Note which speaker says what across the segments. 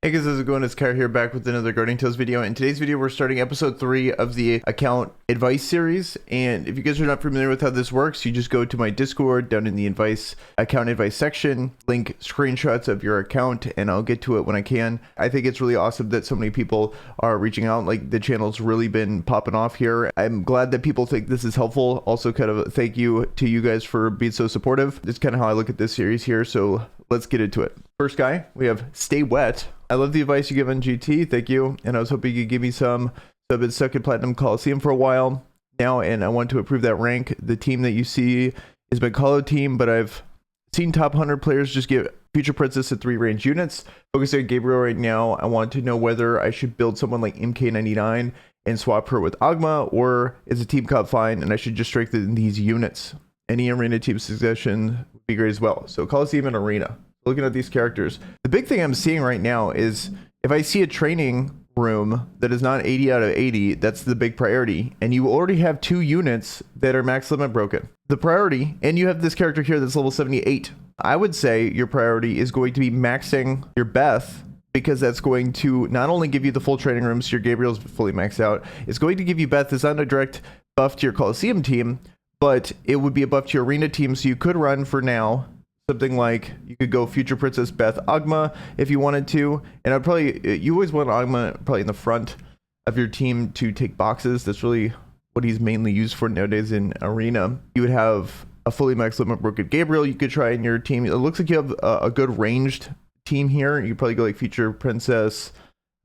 Speaker 1: Hey guys, how's it going? It's Kyle here, back with another Guarding Tales video. In today's video, we're starting episode 3 of the account advice series. And if you guys are not familiar with how this works, you just go to my Discord down in the account advice section, link screenshots of your account, and I'll get to it when I can. I think it's really awesome that so many people are reaching out. Like, the channel's really been popping off here. I'm glad that people think this is helpful. Also, kind of thank you to you guys for being so supportive. That's kind of how I look at this series here. So let's get into it. First guy, we have Stay Wet. I love the advice you give on GT. Thank you. And I was hoping you could give me some. So I've been stuck in Platinum Coliseum for a while now, and I want to improve that rank. The team that you see is my Colo team, but I've seen top 100 players just give Future Princess at 3 range units. Focusing on Gabriel right now, I want to know whether I should build someone like MK99 and swap her with Agma, or is a team comp fine and I should just strengthen these units. Any arena team suggestion would be great as well. So Coliseum and Arena. Looking at these characters, the big thing I'm seeing right now is if I see a training room that is not 80 out of 80, that's the big priority, and you already have 2 units that are max limit broken. The priority, and you have this character here that's level 78. I would say your priority is going to be maxing your Beth, because that's going to not only give you the full training room, so your Gabriel's fully maxed out, it's going to give you Beth. It's not a direct buff to your Coliseum team, but it would be a buff to your arena team, so you could run for now something like, you could go Future Princess Beth Agma if you wanted to, and I'd probably, you always want Agma probably in the front of your team to take boxes. That's really what he's mainly used for nowadays in arena. You would have a fully max limit broken Gabriel you could try in your team. It looks like you have a good ranged team here. You probably go like Future Princess,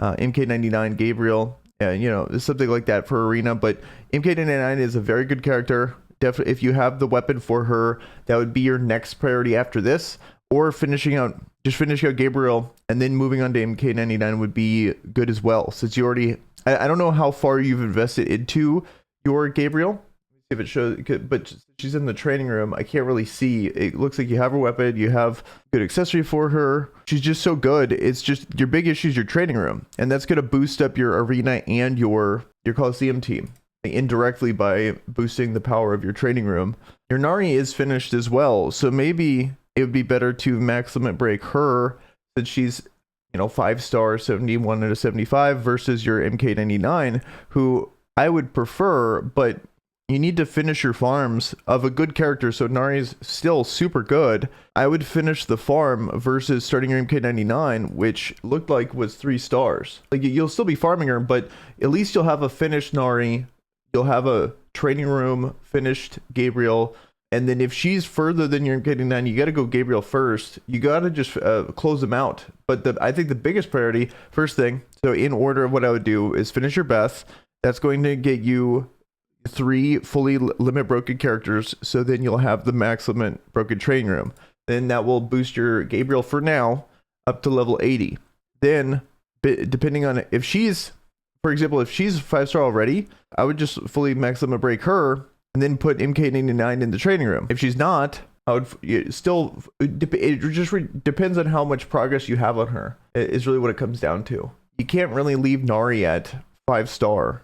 Speaker 1: MK99 Gabriel, you know, something like that for arena. But MK99 is a very good character. Definitely, if you have the weapon for her, that would be your next priority after this, or finishing out Gabriel and then moving on to MK99 would be good as well, since you already, I don't know how far you've invested into your Gabriel. If it shows, but she's in the training room, I can't really see. It looks like you have her weapon, you have good accessory for her. She's just so good. It's just your big issue is your training room, and that's going to boost up your arena and your Coliseum team indirectly by boosting the power of your training room. Your Nari is finished as well, so maybe it would be better to max limit break her, since she's, you know, 5-star 71 out of 75 versus your MK99, who I would prefer, but you need to finish your farms of a good character. So Nari's still super good. I would finish the farm versus starting your MK99, which looked like was 3 stars. Like, you'll still be farming her, but at least you'll have a finished Nari. You'll have a training room finished Gabriel, and then if she's further than your MK99, you got to go Gabriel first. You got to just close them out. But I think the biggest priority, first thing, so in order of what I would do is finish your Beth. That's going to get you 3 fully limit broken characters, so then you'll have the max limit broken training room. Then that will boost your Gabriel for now up to level 80. Then, depending on if she's, for example, if she's 5-star already, I would just fully max limit break her and then put MK99 in the training room. If she's not, I would still, it just depends on how much progress you have on her, is really what it comes down to. You can't really leave Nari at 5-star,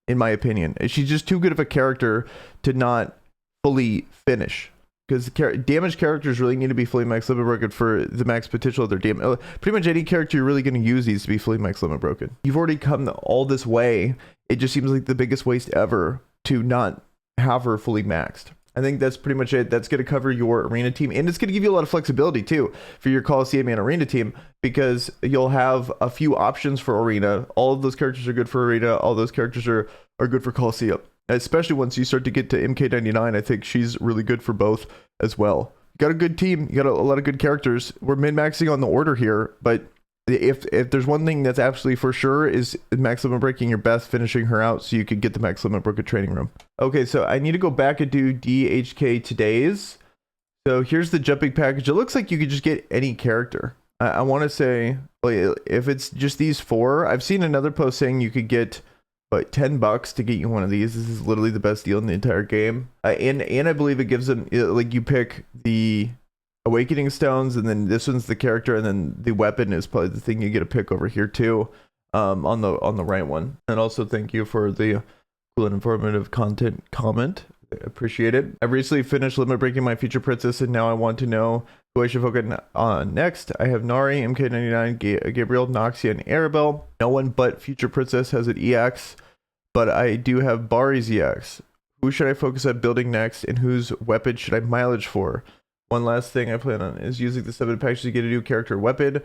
Speaker 1: in my opinion. She's just too good of a character to not fully finish, because damaged characters really need to be fully max limit broken for the max potential of their damage. Pretty much any character you're really going to use needs to be fully max limit broken. You've already come all this way. It just seems like the biggest waste ever to not have her fully maxed. I think that's pretty much it. That's going to cover your arena team, and it's going to give you a lot of flexibility too for your Coliseum and arena team, because you'll have a few options for arena. All of those characters are good for arena. All those characters are good for Coliseum. Especially once you start to get to MK99, I think she's really good for both as well. You got a good team. You got a lot of good characters. We're min-maxing on the order here, but if there's one thing that's absolutely for sure is max limit breaking your Beth, finishing her out so you could get the max limit broken training room. Okay, so I need to go back and do DHK today's. So here's the jumping package. It looks like you could just get any character. I want to say, like, if it's just these 4, I've seen another post saying you could get $10 to get you one of these. This is literally the best deal in the entire game. And I believe it gives them, like, you pick the Awakening Stones, and then this one's the character, and then the weapon is probably the thing you get to pick over here too, on the right one. And also thank you for the cool and informative content comment. Appreciate it. I recently finished limit breaking my future princess, and now I want to know who I should focus on next. I have Nari, MK99, Gabriel, Noxia, and Arabelle. No one but future princess has an EX, but I do have Bari's EX. Who should I focus on building next, and whose weapon should I mileage for? One last thing I plan on is using the 7 packs to get a new character weapon.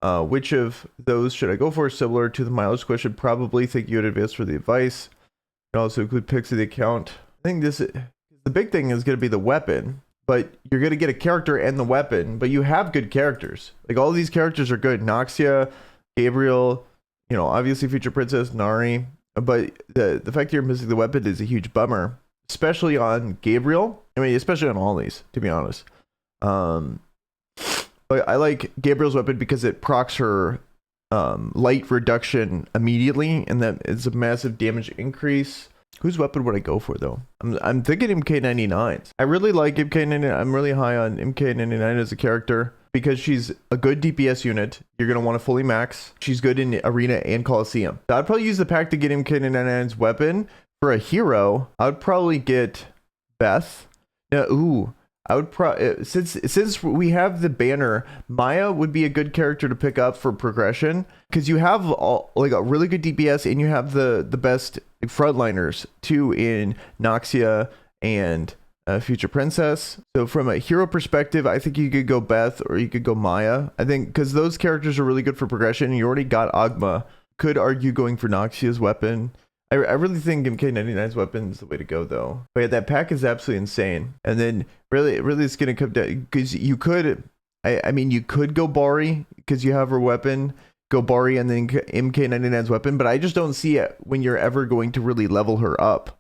Speaker 1: Which of those should I go for? Similar to the mileage question, probably. Thank you in advance for the advice. You can also include pics of the account. I think the big thing is going to be the weapon, but you're going to get a character and the weapon, but you have good characters. Like, all these characters are good. Noxia, Gabriel, you know, obviously future princess, Nari, but the fact that you're missing the weapon is a huge bummer, especially on Gabriel. I mean, especially on all these, to be honest. But I like Gabriel's weapon because it procs her light reduction immediately, and that is a massive damage increase. Whose weapon would I go for, though? I'm thinking MK99s. I really like MK99. I'm really high on MK99 as a character because she's a good DPS unit. You're going to want to fully max. She's good in Arena and Coliseum. So I'd probably use the pack to get MK99's weapon. For a hero, I would probably get Beth. I would since we have the banner, Maya would be a good character to pick up for progression because you have like a really good DPS, and you have the best frontliners too in Noxia and Future Princess. So from a hero perspective, I think you could go Beth or you could go Maya. I think because those characters are really good for progression. And you already got Agma. Could argue going for Noxia's weapon. I really think MK99's weapon is the way to go, though. But yeah, that pack is absolutely insane. And then really it's going to come down because you could, I mean, you could go Bari because you have her weapon, go Bari and then MK99's weapon. But I just don't see it when you're ever going to really level her up.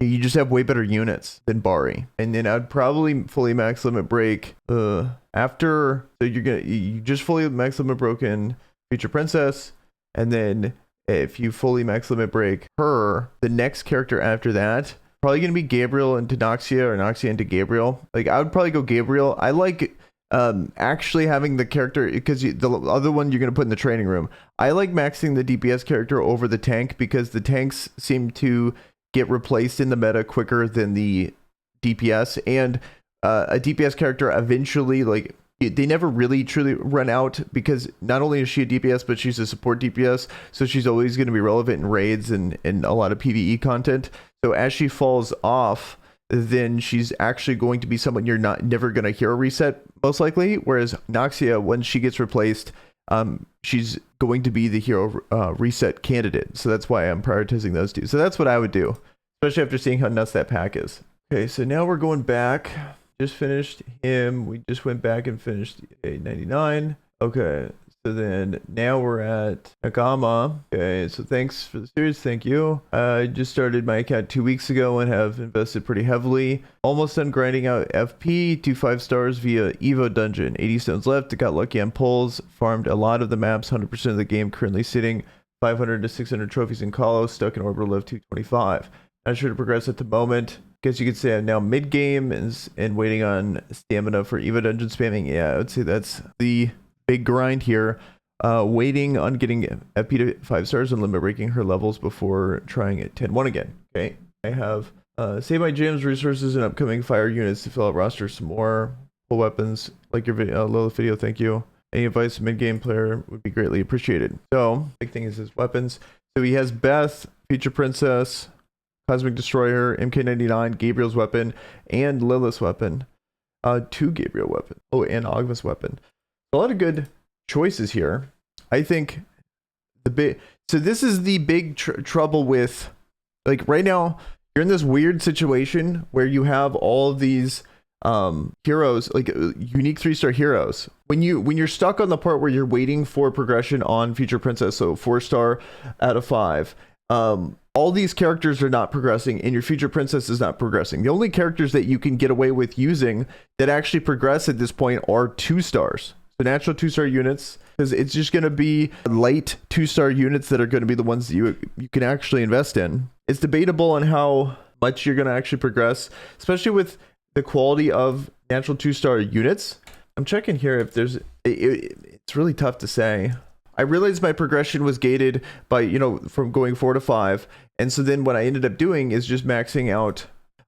Speaker 1: You just have way better units than Bari. And then I'd probably fully max limit break after. So you just fully max limit broken Future Princess, and then if you fully max limit break her, the next character after that, probably going to be Gabriel into Noxia or Noxia into Gabriel. Like, I would probably go Gabriel. I like actually having the character because the other one you're going to put in the training room. I like maxing the DPS character over the tank because the tanks seem to get replaced in the meta quicker than the DPS, and a DPS character eventually, like, they never really truly run out because not only is she a DPS, but she's a support DPS. So she's always going to be relevant in raids and a lot of PvE content. So as she falls off, then she's actually going to be someone you're never going to hero reset, most likely. Whereas Noxia, when she gets replaced, she's going to be the hero reset candidate. So that's why I'm prioritizing those two. So that's what I would do, especially after seeing how nuts that pack is. Okay, so now we're going back. Just finished him. We just went back and finished a 99. Okay, so then now we're at Nakama. Okay, so thanks for the series. Thank you. I just started my account 2 weeks ago and have invested pretty heavily. Almost done grinding out FP to 5 stars via Evo dungeon. 80 stones left. Got lucky on pulls. Farmed a lot of the maps. 100% of the game. Currently sitting 500 to 600 trophies in Colo. Stuck in orbital lift 225. Not sure to progress at the moment. Guess you could say I'm now mid game and waiting on stamina for Evo dungeon spamming. Yeah, I would say that's the big grind here. Waiting on getting FP to 5 stars and limit breaking her levels before trying it 10-1 again. Okay, I have save my gems, resources, and upcoming fire units to fill out roster some more. Full weapons, like your video, Lilith video. Thank you. Any advice mid game player would be greatly appreciated. So big thing is his weapons. So he has Beth, Future Princess, Cosmic Destroyer, MK99, Gabriel's weapon, and Lilith's weapon. 2 Gabriel weapon. Oh, and Agma's weapon. A lot of good choices here. I think so this is the big trouble with, like, right now you're in this weird situation where you have all of these heroes, like unique 3-star heroes. When you're stuck on the part where you're waiting for progression on Future Princess, so 4-star out of 5. All these characters are not progressing, and your Future Princess is not progressing. The only characters that you can get away with using that actually progress at this point are 2 stars. So natural 2-star units, because it's just going to be light 2-star units that are going to be the ones that you can actually invest in. It's debatable on how much you're going to actually progress, especially with the quality of natural 2-star units. I'm checking here if there's... It's really tough to say. I realized my progression was gated by, from going 4 to 5. And so then what I ended up doing is just maxing out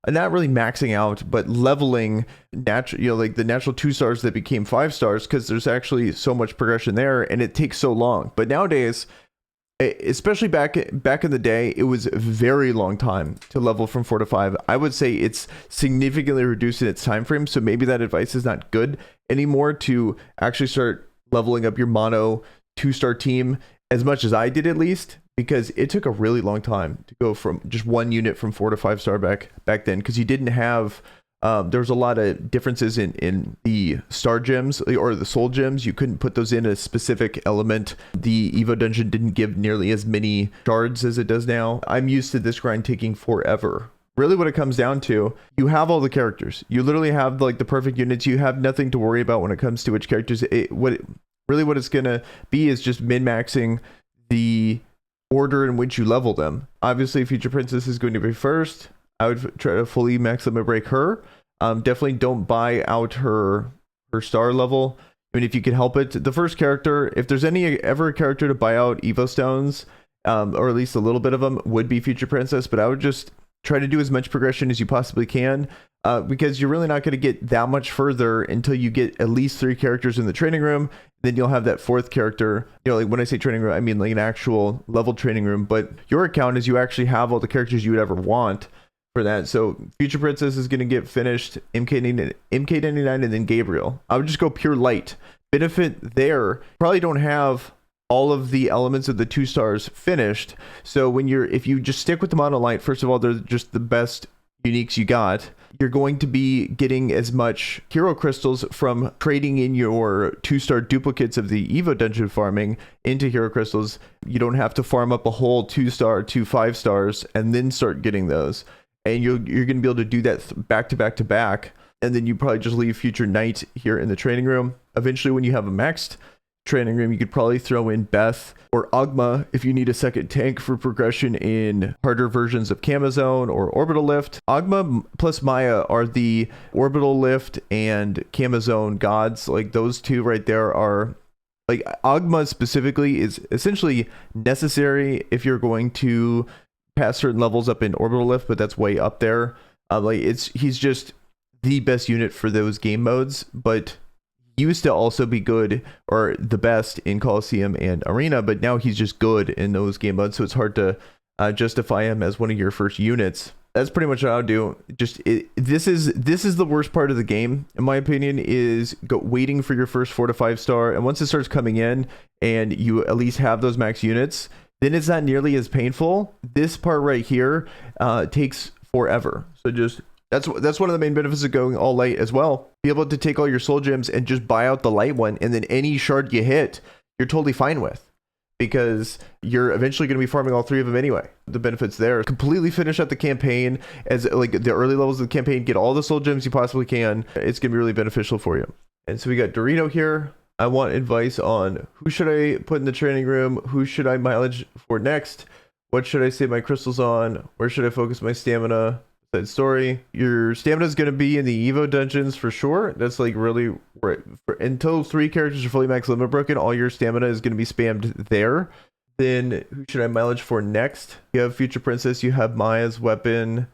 Speaker 1: not really maxing out, but leveling natural, like the natural 2-stars that became 5-stars, because there's actually so much progression there, and it takes so long. But nowadays, especially back in the day, it was a very long time to level from 4 to 5. I would say it's significantly reduced in its time frame, so maybe that advice is not good anymore to actually start leveling up your mono 2-star team as much as I did, at least, because it took a really long time to go from just one unit from 4 to 5-star back then, because you didn't have there was a lot of differences in the star gems or the soul gems. You couldn't put those in a specific element. The Evo dungeon didn't give nearly as many shards as it does now. I'm used to this grind taking forever. Really what it comes down to, you have all the characters. You literally have like the perfect units. You have nothing to worry about when it comes to which characters. What it's going to be is just min-maxing the order in which you level them. Obviously, Future Princess is going to be first. I would try to fully max limit break her. Definitely don't buy out her star level. I mean, if you can help it. The first character, if there's ever a character to buy out Evo stones, or at least a little bit of them, would be Future Princess. But I would just try to do as much progression as you possibly can, because you're really not going to get that much further until you get at least 3 characters in the training room. Then you'll have that 4th character. You know, like when I say training room, I mean like an actual level training room. But your account is you actually have all the characters you would ever want for that. So Future Princess is going to get finished, MK99, and then Gabriel. I would just go pure light. Benefit there, probably don't have all of the elements of the 2-stars finished. So if you just stick with the mono light, first of all, they're just the best uniques you got. You're going to be getting as much hero crystals from trading in your 2-star duplicates of the Evo dungeon farming into hero crystals. You don't have to farm up a whole 2-star, 2 5-stars, and then start getting those. And you're going to be able to do that back to back to back. And then you probably just leave Future Knight here in the training room. Eventually, when you have a maxed training room, you could probably throw in Beth or Ogma if you need a second tank for progression in harder versions of Camazone or Orbital Lift. Ogma plus Maya are the Orbital Lift and Camazone gods. Like those two right there are, like, Ogma specifically is essentially necessary if you're going to pass certain levels up in Orbital Lift, but that's way up there. He's just the best unit for those game modes, but used to also be good or the best in Coliseum and Arena, but now he's just good in those game modes, so it's hard to justify him as one of your first units. That's pretty much what I would do. This is the worst part of the game, in my opinion, is waiting for your first 4 to 5-star, and once it starts coming in and you at least have those max units, then it's not nearly as painful. This part right here takes forever. So that's one of the main benefits of going all light as well. Be able to take all your soul gems and just buy out the light one, and then any shard you hit, you're totally fine with, because you're eventually going to be farming all 3 of them anyway. The benefits there. Completely finish out the campaign as like the early levels of the campaign. Get all the soul gems you possibly can. It's going to be really beneficial for you. And so we got Dorito here. I want advice on who should I put in the training room? Who should I mileage for next? What should I save my crystals on? Where should I focus my stamina? That story. Your stamina is going to be in the Evo dungeons for sure. That's like really until 3 characters are fully max limit broken, all your stamina is going to be spammed there. Then who should I mileage for next? You have Future Princess, you have Maya's weapon,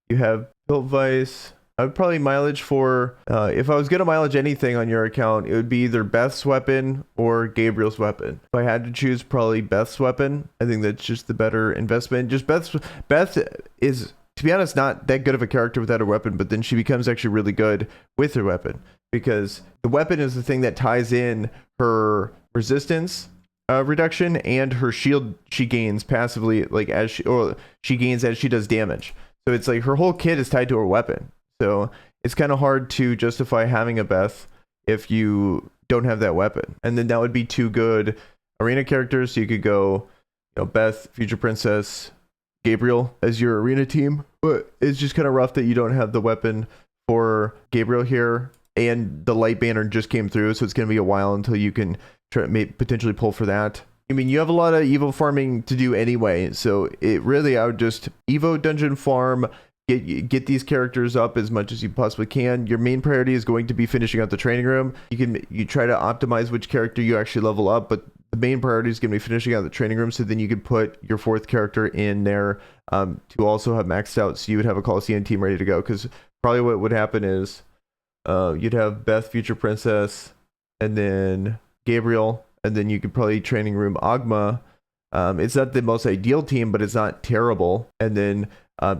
Speaker 1: you have Built Vice. I would probably mileage for, if I was going to mileage anything on your account, it would be either Beth's weapon or Gabriel's weapon. If I had to choose, probably Beth's weapon. I think that's just the better investment. Just Beth is, to be honest, not that good of a character without her weapon, but then she becomes actually really good with her weapon, because the weapon is the thing that ties in her resistance reduction and her shield she gains passively, like she gains as she does damage. So it's like her whole kit is tied to her weapon. So it's kind of hard to justify having a Beth if you don't have that weapon. And then that would be 2 good arena characters. So you could go, Beth, Future Princess, Gabriel as your arena team. But it's just kind of rough that you don't have the weapon for Gabriel here. And the light banner just came through, so it's going to be a while until you can potentially pull for that. I mean, you have a lot of Evo farming to do anyway. So I would just Evo dungeon farm, get these characters up as much as you possibly can. Your main priority is going to be finishing out the training room. You try to optimize which character you actually level up, but the main priority is going to be finishing out the training room, so then you could put your fourth character in there to also have maxed out, so you would have a Coliseum team ready to go. Because probably what would happen is you'd have Beth, Future Princess, and then Gabriel, and then you could probably training room Agma. It's not the most ideal team, but it's not terrible. And then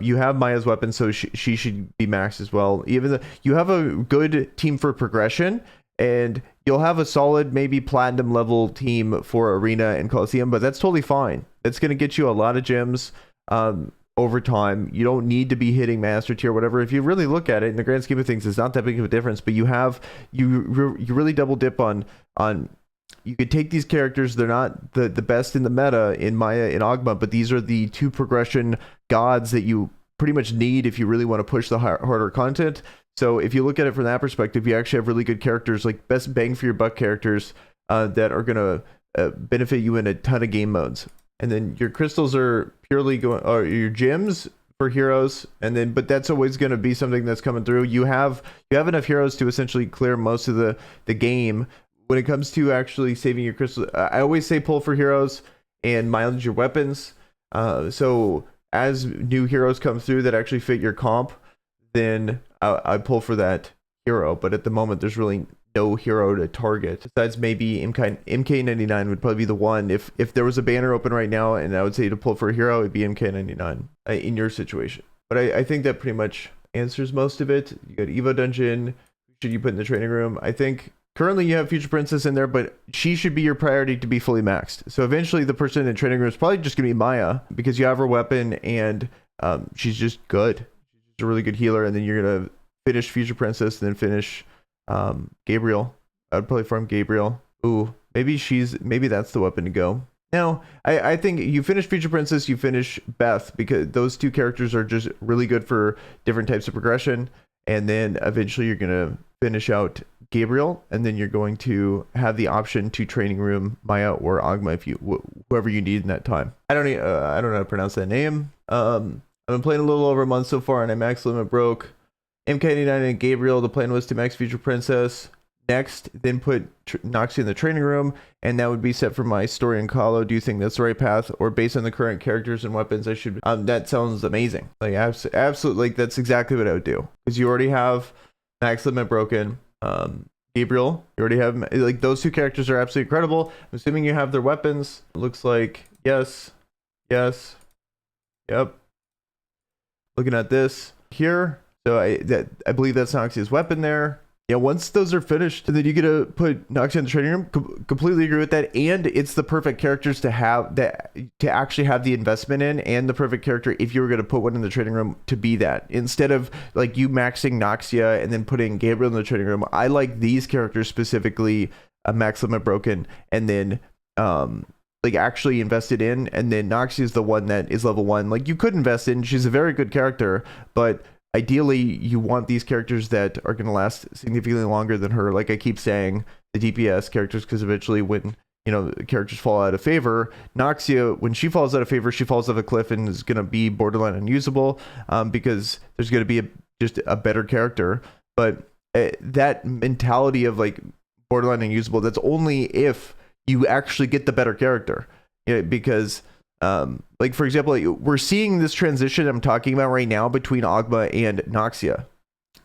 Speaker 1: you have Maya's weapon, so she should be maxed as well. Even though you have a good team for progression, and you'll have a solid, maybe platinum level team for Arena and Coliseum, but that's totally fine. That's going to get you a lot of gems over time. You don't need to be hitting master tier, whatever. If you really look at it in the grand scheme of things, it's not that big of a difference. But you really double dip on. You could take these characters. They're not the best in the meta in Maya and Agma, but these are the two progression gods that you pretty much need if you really want to push the harder content. So if you look at it from that perspective, you actually have really good characters, like best bang for your buck characters that are going to benefit you in a ton of game modes. And then your crystals are purely going, or your gems for heroes, and then but that's always going to be something that's coming through. You have enough heroes to essentially clear most of the game. When it comes to actually saving your crystals, I always say pull for heroes and mileage your weapons. So as new heroes come through that actually fit your comp, then I pull for that hero. But at the moment, there's really no hero to target. Besides maybe MK99 would probably be the one. If there was a banner open right now and I would say to pull for a hero, it'd be MK99 in your situation. But I think that pretty much answers most of it. You got Evo Dungeon. Who should you put in the training room? I think currently you have Future Princess in there, but she should be your priority to be fully maxed. So eventually the person in the training room is probably just going to be Maya, because you have her weapon and she's just good. She's a really good healer. And then you're going to finish Future Princess and then finish Gabriel. I'd probably farm Gabriel. Ooh, maybe that's the weapon to go. Now, I think you finish Future Princess, you finish Beth, because those two characters are just really good for different types of progression. And then eventually you're going to finish out Gabriel, and then you're going to have the option to training room Maya or Agma if you whoever you need in that time. I don't know how to pronounce that name. I've been playing a little over a month so far, and I max limit broke MK99 and Gabriel. The plan was to max Future Princess next, then put Noxia in the training room, and that would be set for my story in Calo. Do you think that's the right path, or based on the current characters and weapons I should that sounds amazing. Like absolutely, like that's exactly what I would do, because you already have max limit broken. Gabriel, you already have, like, those two characters are absolutely incredible. I'm assuming you have their weapons. It looks like yes, yep. Looking at this here, so I believe that's Noxia's weapon there. Yeah, once those are finished, then you get to put Noxia in the training room. Completely agree with that, and it's the perfect characters to have that, to actually have the investment in, and the perfect character if you were going to put one in the training room to be that, instead of like you maxing Noxia and then putting Gabriel in the training room. I like these characters specifically, max limit broken, and then like actually invested in, and then Noxia is the one that is level 1. Like you could invest in. She's a very good character, but ideally, you want these characters that are going to last significantly longer than her. Like I keep saying, the DPS characters, because eventually when, you know, characters fall out of favor, Noxia, when she falls out of favor, she falls off a cliff and is going to be borderline unusable, because there's going to be just a better character. But that mentality of like borderline unusable, that's only if you actually get the better character. You know, because like for example, we're seeing this transition I'm talking about right now between Agma and Noxia.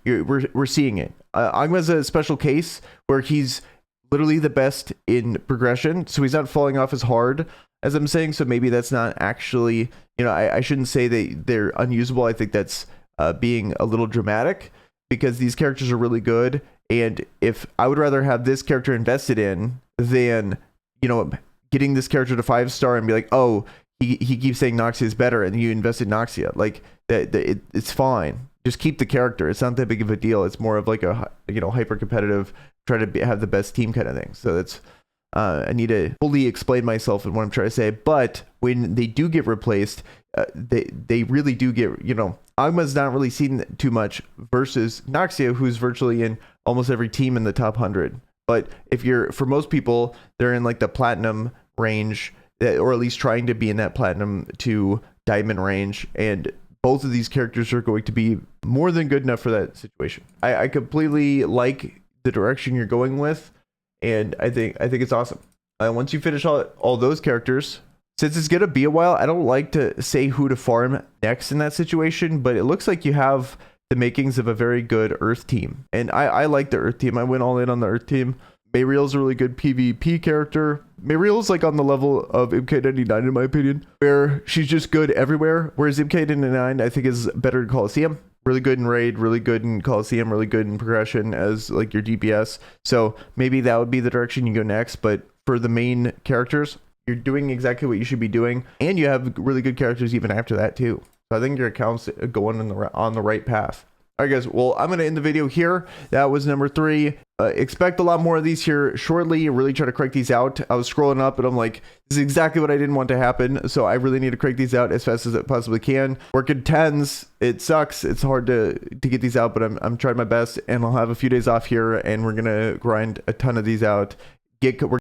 Speaker 1: We're seeing it. Agma's a special case where he's literally the best in progression, so he's not falling off as hard as I'm saying. So maybe that's not actually, you know, I shouldn't say they're unusable. I think that's being a little dramatic, because these characters are really good, and if I would rather have this character invested in than, you know, getting this character to 5-star and be like, oh, he keeps saying Noxia is better, and you invested Noxia. Like it's fine. Just keep the character. It's not that big of a deal. It's more of like a, you know, hyper competitive, try to have the best team kind of thing. So that's I need to fully explain myself and what I'm trying to say. But when they do get replaced, they really do get, you know, Agma's not really seen too much versus Noxia, who's virtually in almost every team in the top 100. But if you're, for most people, they're in like the platinum range, or at least trying to be in that platinum to diamond range, and both of these characters are going to be more than good enough for that situation. I completely like the direction you're going with, and I think it's awesome. Once you finish all those characters, since it's gonna be a while, I don't like to say who to farm next in that situation, but it looks like you have the makings of a very good Earth team. And I like the Earth team. I went all in on the Earth team. Mayriel's a really good PvP character. Mayriel's like on the level of MK99 in my opinion, where she's just good everywhere. Whereas MK99 I think is better in Coliseum. Really good in raid, really good in Coliseum, really good in progression as like your DPS. So maybe that would be the direction you go next. But for the main characters, you're doing exactly what you should be doing. And you have really good characters even after that too. So I think your account's going on the right path. All right, guys. Well, I'm going to end the video here. That was number 3. Expect a lot more of these here shortly. Really try to crank these out. I was scrolling up and I'm like, this is exactly what I didn't want to happen. So I really need to crank these out as fast as I possibly can. Working 10s. It sucks. It's hard to get these out, but I'm trying my best, and I'll have a few days off here and we're going to grind a ton of these out. We're